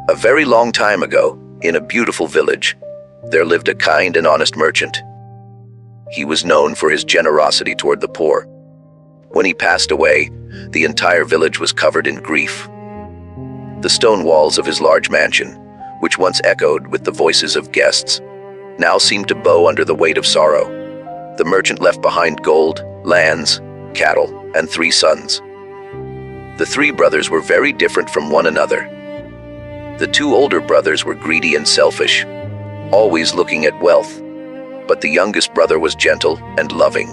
A very long time ago, in a beautiful village, there lived a kind and honest merchant. He was known for his generosity toward the poor. When he passed away, the entire village was covered in grief. The stone walls of his large mansion, which once echoed with the voices of guests, now seemed to bow under the weight of sorrow. The merchant left behind gold, lands, cattle, and 3 sons. The 3 brothers were very different from one another. The 2 older brothers were greedy and selfish, always looking at wealth, but the youngest brother was gentle and loving.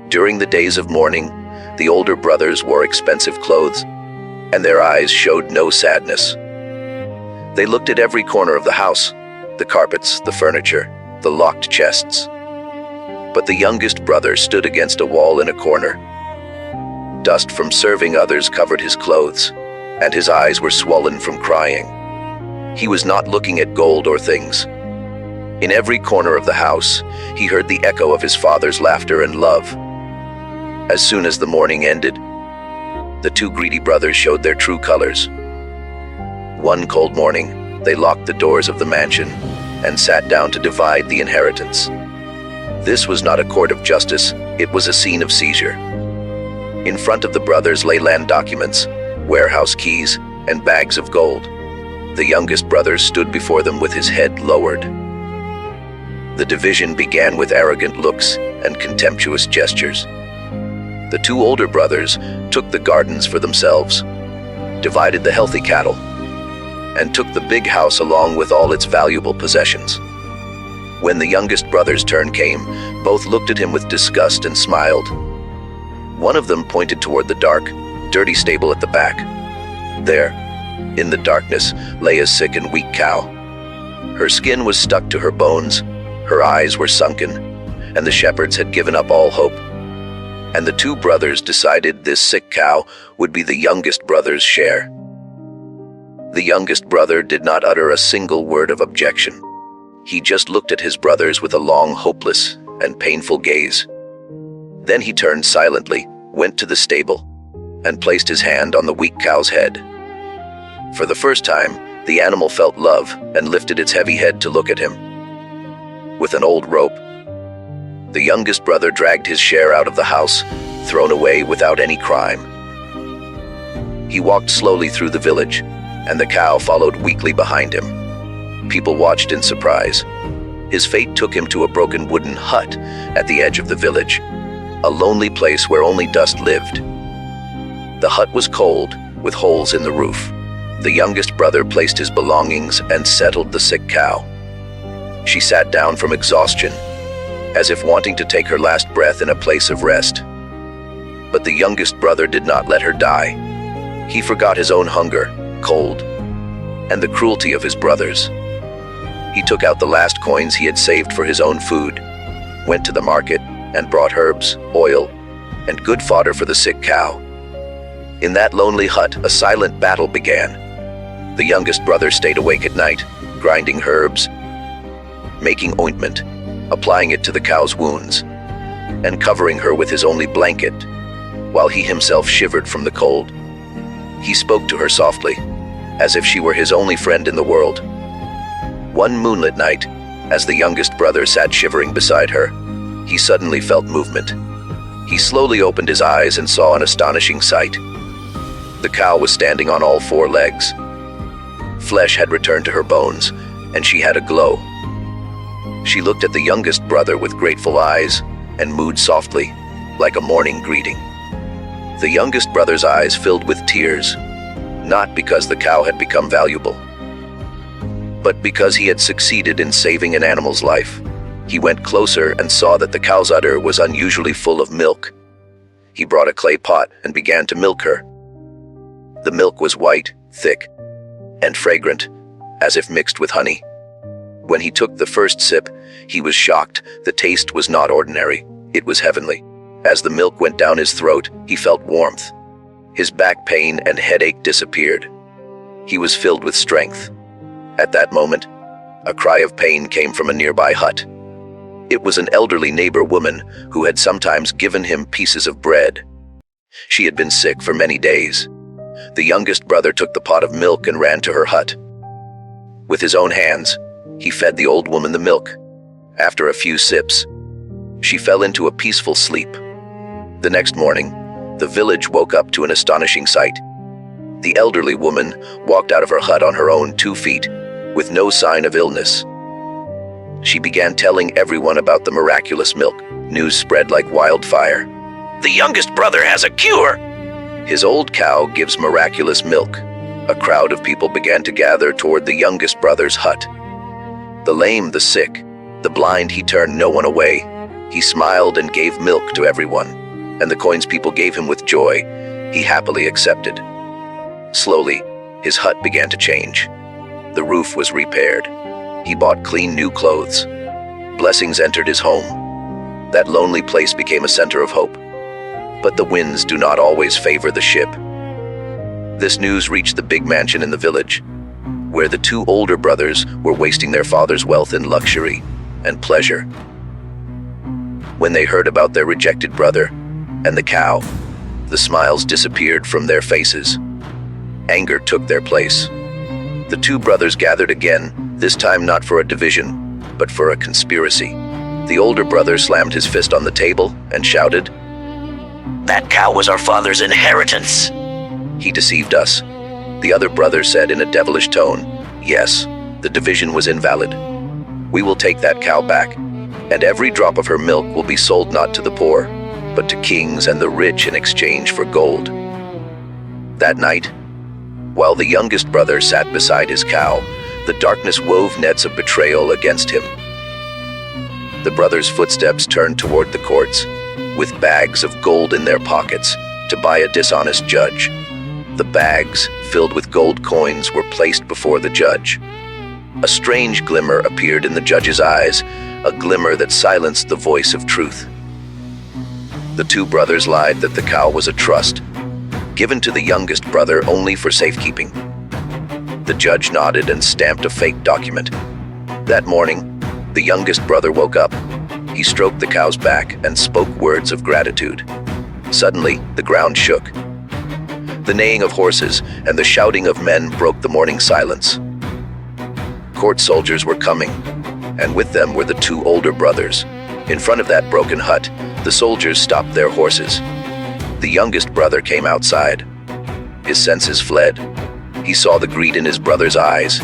During the days of mourning, the older brothers wore expensive clothes, and their eyes showed no sadness. They looked at every corner of the house, the carpets, the furniture, the locked chests. But the youngest brother stood against a wall in a corner. Dust from serving others covered his clothes, and his eyes were swollen from crying. He was not looking at gold or things. In every corner of the house, he heard the echo of his father's laughter and love. As soon as the mourning ended, the 2 greedy brothers showed their true colors. One cold morning, they locked the doors of the mansion and sat down to divide the inheritance. This was not a court of justice, it was a scene of seizure. In front of the brothers lay land documents, warehouse keys, and bags of gold. The youngest brother stood before them with his head lowered. The division began with arrogant looks and contemptuous gestures. The 2 older brothers took the gardens for themselves, divided the healthy cattle, and took the big house along with all its valuable possessions. When the youngest brother's turn came, both looked at him with disgust and smiled. One of them pointed toward the dark, dirty stable at the back. There, in the darkness, lay a sick and weak cow. Her skin was stuck to her bones, her eyes were sunken, and the shepherds had given up all hope. And the 2 brothers decided this sick cow would be the youngest brother's share. The youngest brother did not utter a single word of objection. He just looked at his brothers with a long, hopeless, and painful gaze. Then he turned silently, went to the stable, and placed his hand on the weak cow's head. For the first time, the animal felt love and lifted its heavy head to look at him. With an old rope, the youngest brother dragged his share out of the house, thrown away without any crime. He walked slowly through the village, and the cow followed weakly behind him. People watched in surprise. His fate took him to a broken wooden hut at the edge of the village, a lonely place where only dust lived. The hut was cold, with holes in the roof. The youngest brother placed his belongings and settled the sick cow. She sat down from exhaustion, as if wanting to take her last breath in a place of rest. But the youngest brother did not let her die. He forgot his own hunger, cold, and the cruelty of his brothers. He took out the last coins he had saved for his own food, went to the market, and brought herbs, oil, and good fodder for the sick cow. In that lonely hut, a silent battle began. The youngest brother stayed awake at night, grinding herbs, making ointment, applying it to the cow's wounds, and covering her with his only blanket, while he himself shivered from the cold. He spoke to her softly, as if she were his only friend in the world. One moonlit night, as the youngest brother sat shivering beside her, he suddenly felt movement. He slowly opened his eyes and saw an astonishing sight. The cow was standing on all 4 legs. Flesh had returned to her bones, and she had a glow. She looked at the youngest brother with grateful eyes and mooed softly, like a morning greeting. The youngest brother's eyes filled with tears, not because the cow had become valuable, but because he had succeeded in saving an animal's life. He went closer and saw that the cow's udder was unusually full of milk. He brought a clay pot and began to milk her. The milk was white, thick, and fragrant, as if mixed with honey. When he took the first sip, he was shocked. The taste was not ordinary, it was heavenly. As the milk went down his throat, he felt warmth. His back pain and headache disappeared. He was filled with strength. At that moment, a cry of pain came from a nearby hut. It was an elderly neighbor woman who had sometimes given him pieces of bread. She had been sick for many days. The youngest brother took the pot of milk and ran to her hut. With his own hands, he fed the old woman the milk. After a few sips, she fell into a peaceful sleep. The next morning, the village woke up to an astonishing sight. The elderly woman walked out of her hut on her own 2 feet, with no sign of illness. She began telling everyone about the miraculous milk. News spread like wildfire. The youngest brother has a cure! His old cow gives miraculous milk. A crowd of people began to gather toward the youngest brother's hut. The lame, the sick, the blind, he turned no one away. He smiled and gave milk to everyone, and the coins people gave him with joy, he happily accepted. Slowly, his hut began to change. The roof was repaired. He bought clean new clothes. Blessings entered his home. That lonely place became a center of hope. But the winds do not always favor the ship. This news reached the big mansion in the village, where the 2 older brothers were wasting their father's wealth in luxury and pleasure. When they heard about their rejected brother and the cow, the smiles disappeared from their faces. Anger took their place. The 2 brothers gathered again, this time not for a division, but for a conspiracy. The older brother slammed his fist on the table and shouted, "That cow was our father's inheritance." He deceived us. The other brother said in a devilish tone, "Yes, the division was invalid. We will take that cow back, and every drop of her milk will be sold not to the poor, but to kings and the rich in exchange for gold." That night, while the youngest brother sat beside his cow, the darkness wove nets of betrayal against him. The brothers' footsteps turned toward the courts, with bags of gold in their pockets, to buy a dishonest judge. The bags, filled with gold coins, were placed before the judge. A strange glimmer appeared in the judge's eyes, a glimmer that silenced the voice of truth. The 2 brothers lied that the cow was a trust, given to the youngest brother only for safekeeping. The judge nodded and stamped a fake document. That morning, the youngest brother woke up. He stroked the cow's back and spoke words of gratitude. Suddenly, the ground shook. The neighing of horses and the shouting of men broke the morning silence. Court soldiers were coming, and with them were the 2 older brothers. In front of that broken hut, the soldiers stopped their horses. The youngest brother came outside. His senses fled. He saw the greed in his brother's eyes.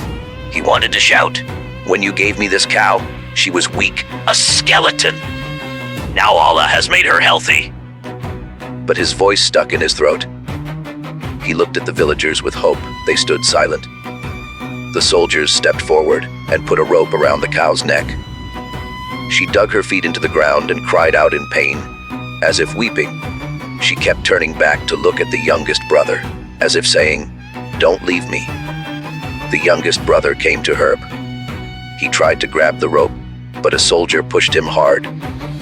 He wanted to shout, "When you gave me this cow, she was weak, a skeleton. Now Allah has made her healthy." But his voice stuck in his throat. He looked at the villagers with hope. They stood silent. The soldiers stepped forward and put a rope around the cow's neck. She dug her feet into the ground and cried out in pain, as if weeping. She kept turning back to look at the youngest brother, as if saying, "Don't leave me." The youngest brother came to her. He tried to grab the rope, but a soldier pushed him hard.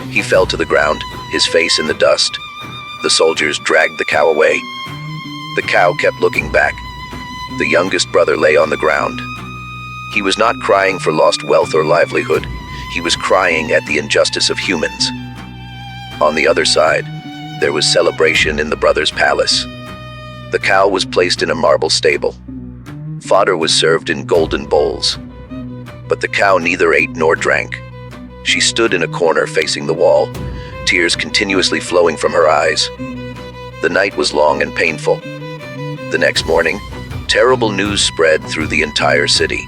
He fell to the ground, his face in the dust. The soldiers dragged the cow away. The cow kept looking back. The youngest brother lay on the ground. He was not crying for lost wealth or livelihood. He was crying at the injustice of humans. On the other side, there was celebration in the brothers' palace. The cow was placed in a marble stable. Fodder was served in golden bowls. But the cow neither ate nor drank. She stood in a corner facing the wall, tears continuously flowing from her eyes. The night was long and painful. The next morning, terrible news spread through the entire city.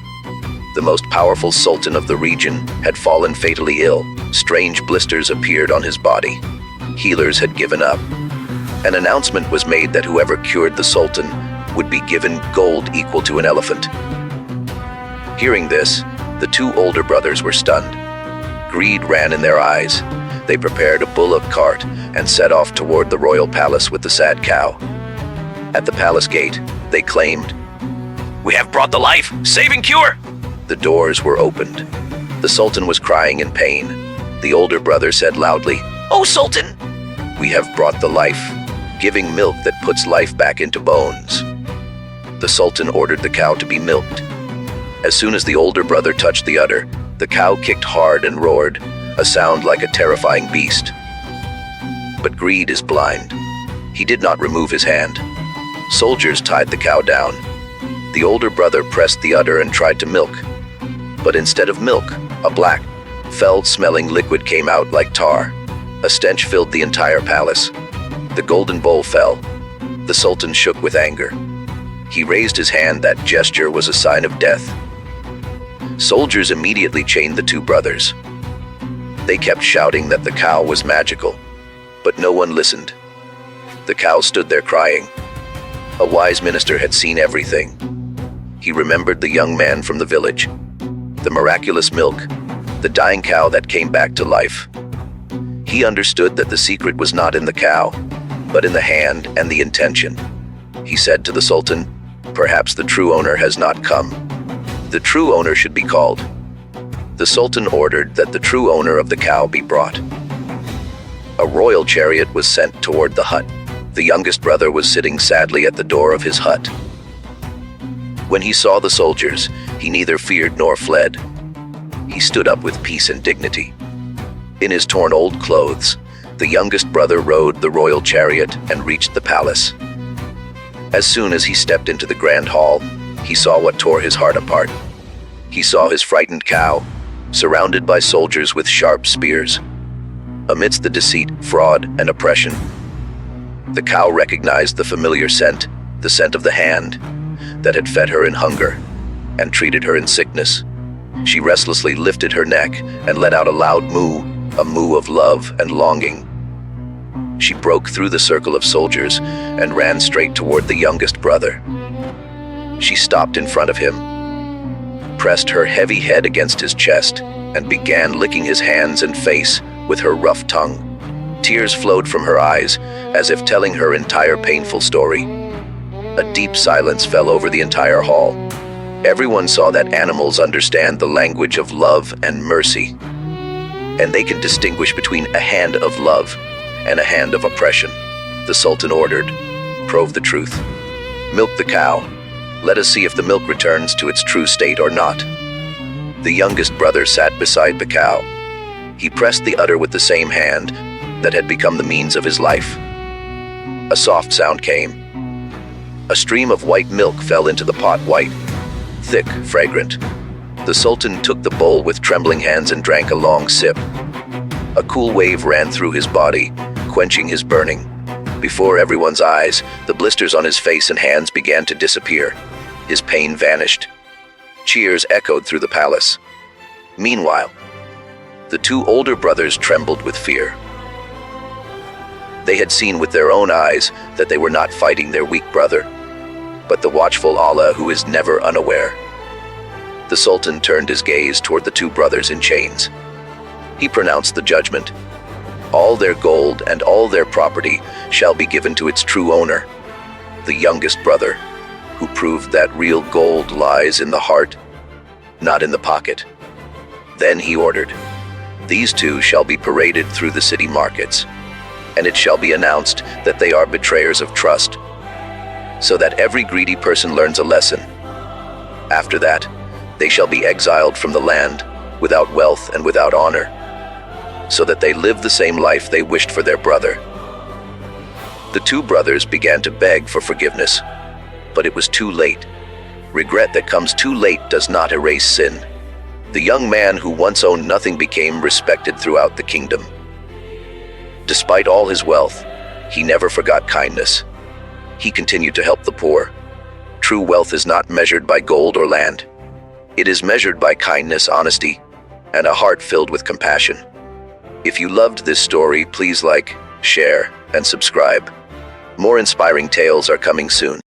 The most powerful sultan of the region had fallen fatally ill. Strange blisters appeared on his body. Healers had given up. An announcement was made that whoever cured the sultan would be given gold equal to an elephant. Hearing this, the 2 older brothers were stunned. Greed ran in their eyes. They prepared a bullock cart and set off toward the royal palace with the sad cow. At the palace gate, they claimed, "We have brought the life-saving cure!" The doors were opened. The sultan was crying in pain. The older brother said loudly, "Oh, Sultan, we have brought the life-giving milk that puts life back into bones." The sultan ordered the cow to be milked. As soon as the older brother touched the udder, the cow kicked hard and roared, a sound like a terrifying beast. But greed is blind. He did not remove his hand. Soldiers tied the cow down. The older brother pressed the udder and tried to milk. But instead of milk, a black, foul-smelling liquid came out like tar. A stench filled the entire palace. The golden bowl fell. The Sultan shook with anger. He raised his hand. That gesture was a sign of death. Soldiers immediately chained the two brothers. They kept shouting that the cow was magical, but no one listened. The cow stood there crying. A wise minister had seen everything. He remembered the young man from the village, the miraculous milk, the dying cow that came back to life. He understood that the secret was not in the cow, but in the hand and the intention. He said to the Sultan, "Perhaps the true owner has not come. The true owner should be called." The Sultan ordered that the true owner of the cow be brought. A royal chariot was sent toward the hut. The youngest brother was sitting sadly at the door of his hut. When he saw the soldiers, he neither feared nor fled. He stood up with peace and dignity. In his torn old clothes, the youngest brother rode the royal chariot and reached the palace. As soon as he stepped into the grand hall, he saw what tore his heart apart. He saw his frightened cow, surrounded by soldiers with sharp spears. Amidst the deceit, fraud, and oppression, the cow recognized the familiar scent, the scent of the hand that had fed her in hunger and treated her in sickness. She restlessly lifted her neck and let out a loud moo, a moo of love and longing. She broke through the circle of soldiers and ran straight toward the youngest brother. She stopped in front of him, pressed her heavy head against his chest, and began licking his hands and face with her rough tongue. Tears flowed from her eyes, as if telling her entire painful story. A deep silence fell over the entire hall. Everyone saw that animals understand the language of love and mercy, and they can distinguish between a hand of love and a hand of oppression. The Sultan ordered, "Prove the truth. Milk the cow. Let us see if the milk returns to its true state or not." The youngest brother sat beside the cow. He pressed the udder with the same hand that had become the means of his life. A soft sound came. A stream of white milk fell into the pot, white, thick, fragrant. The Sultan took the bowl with trembling hands and drank a long sip. A cool wave ran through his body, quenching his burning. Before everyone's eyes, the blisters on his face and hands began to disappear. His pain vanished. Cheers echoed through the palace. Meanwhile, the two older brothers trembled with fear. They had seen with their own eyes that they were not fighting their weak brother, but the watchful Allah who is never unaware. The Sultan turned his gaze toward the two brothers in chains. He pronounced the judgment. All their gold and all their property shall be given to its true owner, the youngest brother, who proved that real gold lies in the heart, not in the pocket. Then he ordered, "These two shall be paraded through the city markets, and it shall be announced that they are betrayers of trust, so that every greedy person learns a lesson. After that, they shall be exiled from the land, without wealth and without honor, so that they live the same life they wished for their brother." The two brothers began to beg for forgiveness, but it was too late. Regret that comes too late does not erase sin. The young man who once owned nothing became respected throughout the kingdom. Despite all his wealth, he never forgot kindness. He continued to help the poor. True wealth is not measured by gold or land. It is measured by kindness, honesty, and a heart filled with compassion. If you loved this story, please like, share, and subscribe. More inspiring tales are coming soon.